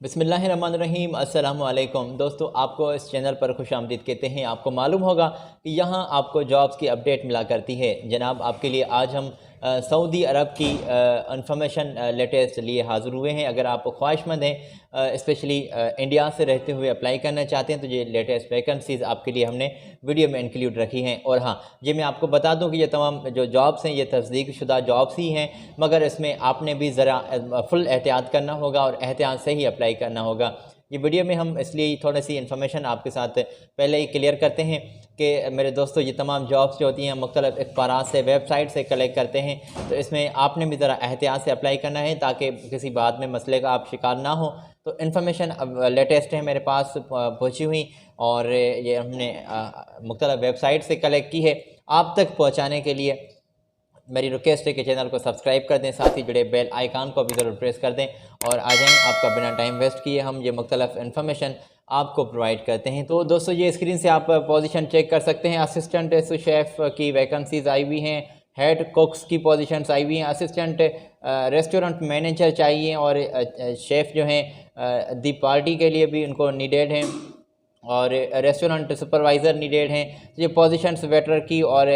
बिस्मिल्लाहिर्रहमानिर्रहीम अस्सलाम वालेकुम दोस्तों, आपको इस चैनल पर खुशामदीद कहते हैं। आपको मालूम होगा कि यहाँ आपको जॉब्स की अपडेट मिला करती है। जनाब, आपके लिए आज हम सऊदी अरब की इंफॉर्मेशन लेटेस्ट लिए हाज़िर हुए हैं। अगर आप ख्वाहिशमंद हैं, स्पेशली इंडिया से रहते हुए अप्लाई करना चाहते हैं, तो ये लेटेस्ट वैकेंसीज़ आपके लिए हमने वीडियो में इंक्लूड रखी हैं। और हाँ, ये मैं आपको बता दूं कि ये तमाम जो जॉब्स हैं ये तस्दीक शुदा जॉब्स ही हैं, मगर इसमें आपने भी ज़रा फुल एहतियात करना होगा और एहतियात से ही अप्लाई करना होगा। ये वीडियो में हम इसलिए थोड़ी सी इन्फॉर्मेशन आपके साथ पहले ही क्लियर करते हैं कि मेरे दोस्तों, ये तमाम जॉब्स जो होती हैं मुख्तलिफ अखबारात से, वेबसाइट से कलेक्ट करते हैं, तो इसमें आपने भी ज़रा एहतियात से अप्लाई करना है ताकि किसी बाद में मसले का आप शिकार ना हो। तो इन्फॉर्मेशन अब लेटेस्ट है मेरे पास पहुँची हुई, और ये हमने मुख्तलिफ वेबसाइट से कलेक्ट की है। आप तक पहुँचाने के लिए मेरी रिक्वेस्ट है कि चैनल को सब्सक्राइब कर दें, साथ ही जुड़े बेल आइकान को भी ज़रूर प्रेस कर दें, और आ जाएँ आपका बिना टाइम वेस्ट किए हम ये मुख्तलिफ इन्फॉर्मेशन आपको प्रोवाइड करते हैं। तो दोस्तों, ये स्क्रीन से आप पोजीशन चेक कर सकते हैं। असिस्टेंट शेफ़ की वैकेंसीज़ आई हुई हैं, हेड कुक्स की पोजीशंस आई हुई हैं, असिस्टेंट रेस्टोरेंट मैनेजर चाहिए, और शेफ़ जो हैं दी पार्टी के लिए भी उनको नीडेड हैं, और रेस्टोरेंट सुपरवाइज़र नीडेड हैं। ये पोजीशंस वेटर की और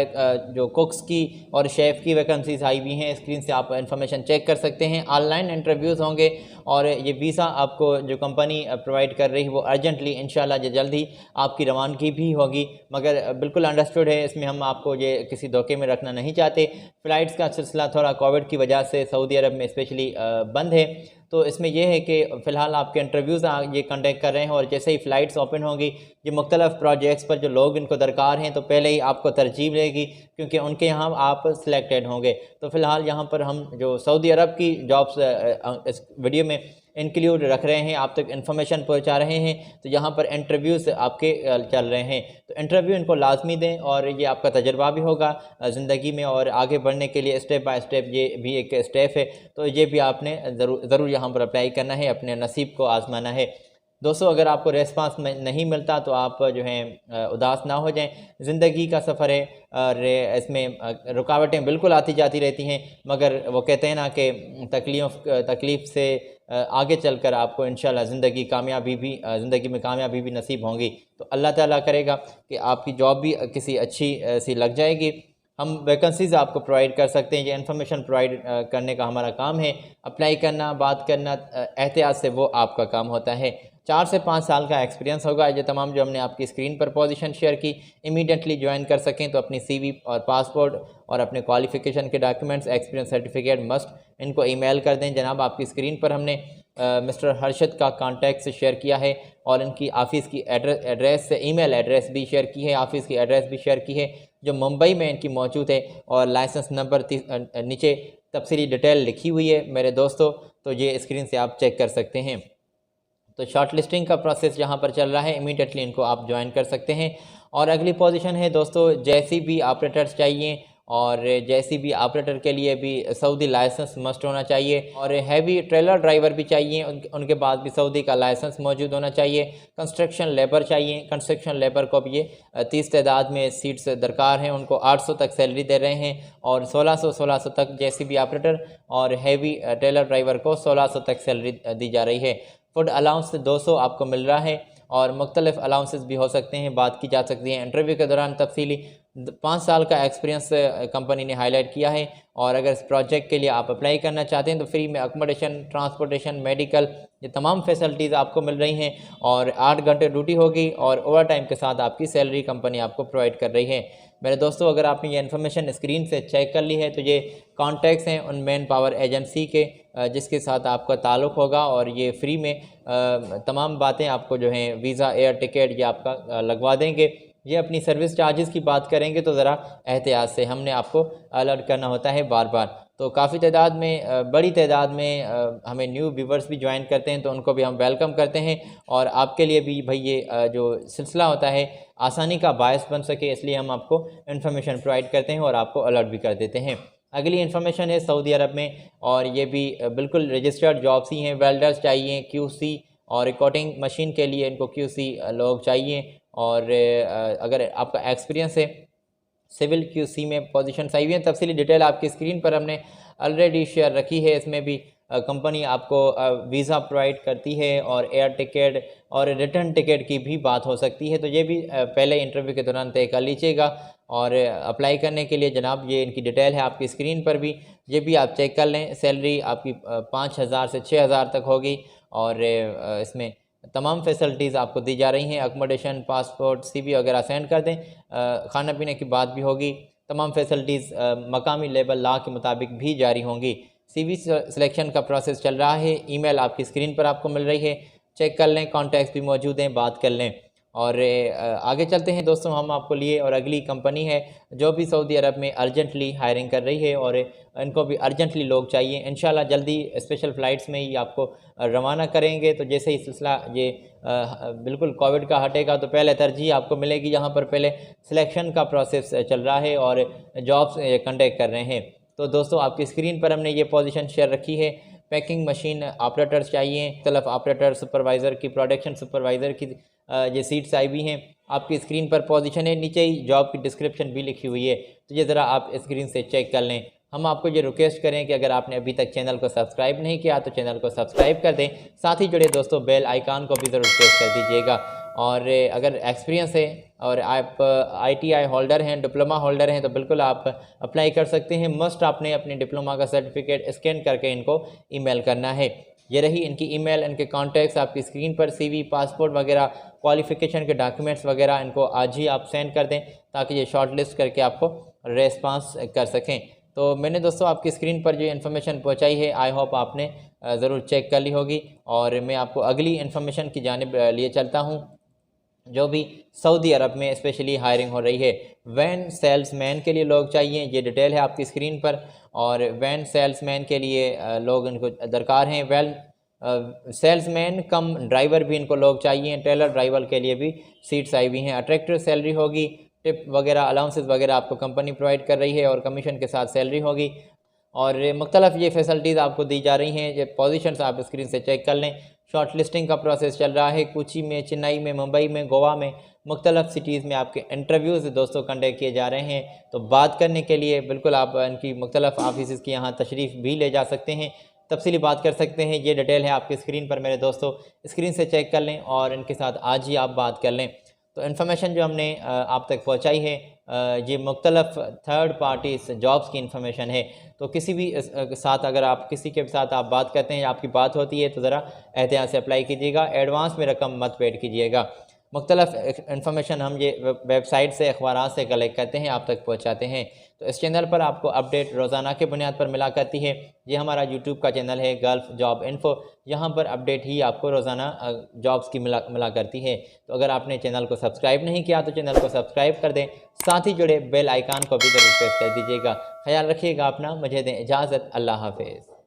जो कुक्स की और शेफ़ की वैकेंसीज आई हुई हैं। स्क्रीन से आप इंफॉर्मेशन चेक कर सकते हैं। ऑनलाइन इंटरव्यूज़ होंगे, और ये वीज़ा आपको जो कंपनी प्रोवाइड कर रही है वो अर्जेंटली इंशाल्लाह जल्द ही आपकी रवानगी भी होगी, मगर बिल्कुल अंडरस्टूड है, इसमें हम आपको ये किसी धोखे में रखना नहीं चाहते। फ़्लाइट्स का सिलसिला थोड़ा कोविड की वजह से सऊदी अरब में स्पेशली बंद है, तो इसमें यह है कि फ़िलहाल आपके इंटरव्यूज़ ये कंडक्ट कर रहे हैं, और जैसे ही फ़्लाइट्स ओपन होंगी, ये मुख्तलिफ़ प्रोजेक्ट्स पर जो लोग इनको दरकार हैं, तो पहले ही आपको तरजीह मिलेगी क्योंकि उनके यहाँ आप सिलेक्टेड होंगे। तो फ़िलहाल यहाँ पर हम जो सऊदी अरब की जॉब्स इस वीडियो में इंक्लूड रख रहे हैं, आप तक इन्फॉर्मेशन पहुँचा रहे हैं। तो यहाँ पर इंटरव्यूज़ आपके चल रहे हैं, तो इंटरव्यू इनको लाजमी दें, और ये आपका तजर्बा भी होगा ज़िंदगी में, और आगे बढ़ने के लिए स्टेप बाय स्टेप ये भी एक स्टेप है। तो ये भी आपने ज़रूर यहाँ पर अप्लाई करना है, अपने नसीब को आजमाना है। दोस्तों, अगर आपको रेस्पॉन्स नहीं मिलता तो आप जो हैं उदास ना हो जाएं। ज़िंदगी का सफ़र है, और इसमें रुकावटें बिल्कुल आती जाती रहती हैं, मगर वो कहते हैं ना कि तकलीफ़ से आगे चलकर आपको इंशाल्लाह ज़िंदगी में कामयाबी भी नसीब होंगी। तो अल्लाह ताला करेगा कि आपकी जॉब भी किसी अच्छी सी लग जाएगी। हम वैकेंसीज़ आपको प्रोवाइड कर सकते हैं, ये इन्फॉर्मेशन प्रोवाइड करने का हमारा काम है। अप्लाई करना, बात करना, एहतियात से वो आपका काम होता है। 4 से 5 साल का एक्सपीरियंस होगा। ये तमाम जो हमने आपकी स्क्रीन पर पोजीशन शेयर की, इमीडिएटली ज्वाइन कर सकें तो अपनी CV और पासपोर्ट और अपने क्वालिफ़िकेशन के डॉक्यूमेंट्स, एक्सपीरियंस सर्टिफिकेट मस्ट इनको ईमेल कर दें। जनाब, आपकी स्क्रीन पर हमने मिस्टर हर्षद का कॉन्टैक्ट शेयर किया है, और इनकी ऑफ़िस की एड्रेस ईमेल एड्रेस भी शेयर की है, ऑफ़िस की एड्रेस भी शेयर की है जो मुंबई में इनकी मौजूद है, और लाइसेंस नंबर नीचे तफसीली डिटेल लिखी हुई है मेरे दोस्तों, तो ये स्क्रीन से आप चेक कर सकते हैं। तो शॉर्ट लिस्टिंग का प्रोसेस यहाँ पर चल रहा है, इमीडिएटली इनको आप ज्वाइन कर सकते हैं। और अगली पोजीशन है दोस्तों, JCB ऑपरेटर्स चाहिए, और JCB ऑपरेटर के लिए भी सऊदी लाइसेंस मस्ट होना चाहिए, और हैवी ट्रेलर ड्राइवर भी चाहिए, उनके पास भी सऊदी का लाइसेंस मौजूद होना चाहिए। कंस्ट्रक्शन लेबर चाहिए, कंस्ट्रक्शन लेबर को भी ये 30 तादाद में सीट्स दरकार हैं, उनको 800 तक सैलरी दे रहे हैं, और 1600 तक JCB ऑपरेटर, और हैवी ट्रेलर ड्राइवर को 1600 तक सैलरी दी जा रही है। फूड अलाउंस 200 आपको मिल रहा है, और मुख्तलिफ अलाउंसेस भी हो सकते हैं, बात की जा सकती है इंटरव्यू के दौरान तफसीली। 5 साल का एक्सपीरियंस कंपनी ने हाईलाइट किया है, और अगर इस प्रोजेक्ट के लिए आप अप्लाई करना चाहते हैं तो फ्री में अकोमोडेशन, ट्रांसपोर्टेशन, मेडिकल, ये तमाम फैसिलिटीज़ आपको मिल रही हैं, और 8 घंटे ड्यूटी होगी, और ओवर टाइम के साथ आपकी सैलरी कंपनी आपको प्रोवाइड कर रही है। मेरे दोस्तों, अगर आपने ये इन्फॉर्मेशन स्क्रीन से चेक कर ली है, तो ये कॉन्टैक्ट्स हैं उन मैन पावर एजेंसी के जिसके साथ आपका ताल्लुक़ होगा, और ये फ्री में तमाम बातें आपको जो हैं वीज़ा, एयर टिकट ये आपका लगवा देंगे। ये अपनी सर्विस चार्जेस की बात करेंगे तो ज़रा एहतियात से हमने आपको अलर्ट करना होता है बार बार। तो काफ़ी तादाद में, बड़ी तादाद में हमें न्यू व्यूवर्स भी ज्वाइन करते हैं, तो उनको भी हम वेलकम करते हैं, और आपके लिए भी भाई ये जो सिलसिला होता है आसानी का बायस बन सके, इसलिए हम आपको इन्फॉर्मेशन प्रोवाइड करते हैं और आपको अलर्ट भी कर देते हैं। अगली इन्फॉर्मेशन है सऊदी अरब में, और ये भी बिल्कुल रजिस्टर्ड जॉब्स ही हैं। वेल्डर्स चाहिए, QC और रिकॉर्डिंग मशीन के लिए इनको QC लोग चाहिए, और अगर आपका एक्सपीरियंस है सिविल QC में पोजीशन आई हुई है। तफसीली डिटेल आपकी स्क्रीन पर हमने ऑलरेडी शेयर रखी है, इसमें भी कंपनी आपको वीज़ा प्रोवाइड करती है और एयर टिकट और रिटर्न टिकट की भी बात हो सकती है। तो ये भी पहले इंटरव्यू के दौरान तय कर लीजिएगा। और अप्लाई करने के लिए जनाब ये इनकी डिटेल है आपकी स्क्रीन पर भी, ये भी आप चेक कर लें। सैलरी आपकी 5,000 से 6,000 तक होगी और इसमें तमाम फैसिलिटीज़ आपको दी जा रही हैं। अकोमोडेशन, पासपोर्ट, CV वगैरह सेंड कर दें। खाना पीने की बात भी होगी। तमाम फैसिलिटीज़ मकामी लेवल लॉ के मुताबिक भी जारी होंगी। CV सिलेक्शन का प्रोसेस चल रहा है। ईमेल आपकी स्क्रीन पर आपको मिल रही है, चेक कर लें। कॉन्टैक्ट्स भी मौजूद हैं, बात कर लें। और आगे चलते हैं दोस्तों हम आपको लिए, और अगली कंपनी है जो भी सऊदी अरब में अर्जेंटली हायरिंग कर रही है और इनको भी अर्जेंटली लोग चाहिए। इंशाल्लाह जल्दी स्पेशल फ़्लाइट्स में ही आपको रवाना करेंगे। तो जैसे ही सिलसिला ये बिल्कुल कोविड का हटेगा तो पहले तरजीह आपको मिलेगी। यहाँ पर पहले सिलेक्शन का प्रोसेस चल रहा है और जॉब्स कंडक्ट कर रहे हैं। तो दोस्तों आपकी स्क्रीन पर हमने ये पोजीशन शेयर रखी है। पैकिंग मशीन ऑपरेटर्स चाहिए, मुख्तलिफ ऑपरेटर, सुपरवाइज़र की, प्रोडक्शन सुपरवाइज़र की ये सीट्स आई हुई हैं। आपकी स्क्रीन पर पोजीशन है, नीचे ही जॉब की डिस्क्रिप्शन भी लिखी हुई है। तो ये ज़रा आप स्क्रीन से चेक कर लें। हम आपको ये रिक्वेस्ट करें कि अगर आपने अभी तक चैनल को सब्सक्राइब नहीं किया तो चैनल को सब्सक्राइब कर दें। साथ ही जुड़े दोस्तों बेल आइकान को भी ज़रूर प्रेस कर दीजिएगा। और अगर एक्सपीरियंस है और आप ITI होल्डर हैं, डिप्लोमा होल्डर हैं, तो बिल्कुल आप अप्लाई कर सकते हैं। मस्ट आपने अपने डिप्लोमा का सर्टिफिकेट स्कैन करके इनको ईमेल करना है। ये रही इनकी ईमेल, इनके कॉन्टैक्ट्स आपकी स्क्रीन पर। CV, पासपोर्ट वगैरह, क्वालिफ़िकेशन के डॉक्यूमेंट्स वगैरह इनको आज ही आप सेंड कर दें ताकि ये शॉर्ट लिस्ट करके आपको रेस्पॉन्स कर सकें। तो मैंने दोस्तों आपकी स्क्रीन पर जो इन्फॉर्मेशन पहुंचाई है, आई होप आपने ज़रूर चेक कर ली होगी। और मैं आपको अगली इन्फॉर्मेशन की जानिब लिए चलता हूँ जो भी सऊदी अरब में स्पेशली हायरिंग हो रही है। वैन सेल्समैन के लिए लोग चाहिए, ये डिटेल है आपकी स्क्रीन पर। और वैन सेल्समैन के लिए लोग इनको दरकार हैं। सेल्समैन कम ड्राइवर भी इनको लोग चाहिए। ट्रेलर ड्राइवर के लिए भी सीट्स आई हुई हैं। अट्रैक्टिव सैलरी होगी, टिप वगैरह, अलाउंसेस वगैरह आपको कंपनी प्रोवाइड कर रही है और कमीशन के साथ सैलरी होगी। और मुख्तलिफ ये फैसिलिटीज़ आपको दी जा रही हैं। ये पोजीशंस आप स्क्रीन से चेक कर लें। शॉर्ट लिस्टिंग का प्रोसेस चल रहा है। कोची में, चेन्नई में, मुंबई में, गोवा में, मुख्तलिफ सिटीज़ में आपके इंटरव्यूज़ दोस्तों कंडक्ट किए जा रहे हैं। तो बात करने के लिए बिल्कुल आप इनकी मुख्तलिफ ऑफिस की यहाँ तशरीफ़ भी ले जा सकते हैं, तफसीली बात कर सकते हैं। ये डिटेल है आपकी स्क्रीन पर मेरे दोस्तों, स्क्रीन से चेक कर लें और इनके साथ आज ही आप बात कर लें। तो इन्फॉर्मेशन जो हमने आप तक पहुँचाई है ये मुख्तलिफ थर्ड पार्टी जॉब्स की इन्फॉर्मेशन है। तो किसी भी साथ अगर आप किसी के साथ आप बात करते हैं, आपकी बात होती है, तो ज़रा एहतियात से अप्लाई कीजिएगा। एडवांस में रकम मत पेड कीजिएगा। मुख्तलिफ इन्फॉर्मेशन हम ये वेबसाइट से, अखबारात से कलेक्ट करते हैं, आप तक पहुँचाते हैं। तो इस चैनल पर आपको अपडेट रोज़ाना के बुनियाद पर मिला करती है। ये हमारा यूट्यूब का चैनल है गल्फ़ जॉब इन्फो, यहाँ पर अपडेट ही आपको रोज़ाना जॉब्स की मिला करती है। तो अगर आपने चैनल को सब्सक्राइब नहीं किया तो चैनल को सब्सक्राइब कर दें, साथ ही जुड़े बेल आइकान को भी ज़रूर प्रेस कर दीजिएगा। ख्याल रखिएगा अपना, मुझे दें इजाज़त। अल्लाह हाफ़िज़।